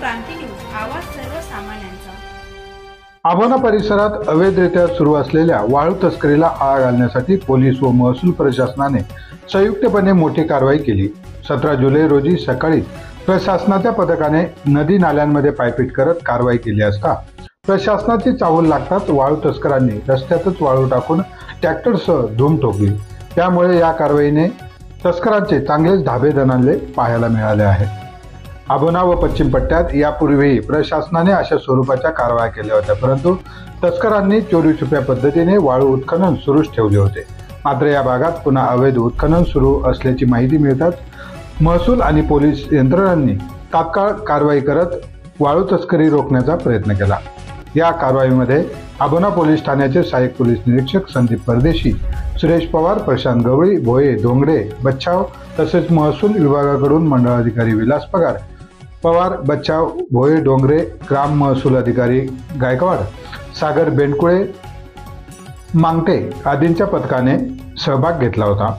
क्रांती news, आवाज सर्वसामान्यांचा। आभोना परिसरात अवैधरित्या सुरू असलेल्या वाळू तस्करीला आळा घालण्यासाठी पोलीस व महसूल प्रशासनाने संयुक्तपणे मोठी कारवाई केली। 17 जुलै रोजी सकाळी प्रशासनाच्या पथकाने नदी नाल्यांमध्ये पायपीट करत कारवाई केली असता प्रशासनाची चाहूल लागताच वाळू तस्करांनी रस्त्यातच वाळू टाकून ट्रॅक्टरसह धूम ठोकली। त्यामुळे या कारवाईने तस्करांचे चांगलेच धाबे दणाणले पाहायला मिळाले आहे। आभोना व पश्चिम पट्ट्यात यापूर्वीही प्रशासनाने अशा स्वरूपाच्या कारवाया केल्या होत्या, परंतु तस्करांनी चोरीछुप्या पद्धतीने वाळू उत्खनन सुरूच ठेवले होते। मात्र या भागात पुन्हा अवैध उत्खनन सुरू असल्याची माहिती मिळताच महसूल आणि पोलीस यंत्रणांनी तात्काळ कारवाई करत वाळू तस्करी रोखण्याचा प्रयत्न केला। या कारवाईमध्ये आभोना पोलीस ठाण्याचे सहाय्यक पोलीस निरीक्षक संदीप परदेशी, सुरेश पवार, प्रशांत गवळी, भोये, डोंगरे, बच्छाव तसेच महसूल विभागाकडून मंडळ अधिकारी विलास पवार, बच्छाव, भोये, डोंगरे, ग्राम महसूल अधिकारी गायकवाड, सागर बेंडकुळे, मांगटे आदींच्या पथकाने सहभाग घेतला होता।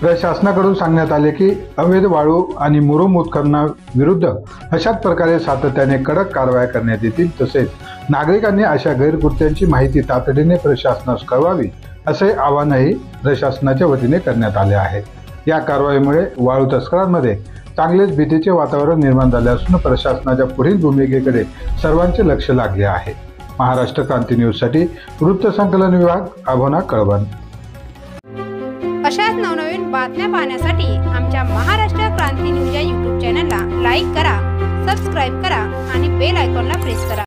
प्रशासनाकडून सांगण्यात आले की अवैध वाळू आणि मुरुम उत्खननाविरुद्ध अशाच प्रकारे सातत्याने कडक कारवाया करण्यात येतील, तसेच नागरिकांनी अशा गैरकृत्यांची माहिती तातडीने प्रशासनास कळवावी असे आवाहनही प्रशासनाच्या वतीने करण्यात आले आहे। या कारवाईमुळे वाळू तस्करांमध्ये चांगलेच भीतीचे वातावरण निर्माण झाले असून प्रशासनाच्या पुढील भूमिकेकडे सर्वांचे लक्ष लागले आहे। महाराष्ट्र क्रांती न्यूज साठी वृत्तसंकलन विभाग, आभोना, कळवण। अशाच नवनवीन बातम्या पाहण्यासाठी आमच्या महाराष्ट्र क्रांती न्यूज या YouTube चॅनलला लाईक करा, सबस्क्राईब करा आणि बेल आयकॉनला प्रेस करा।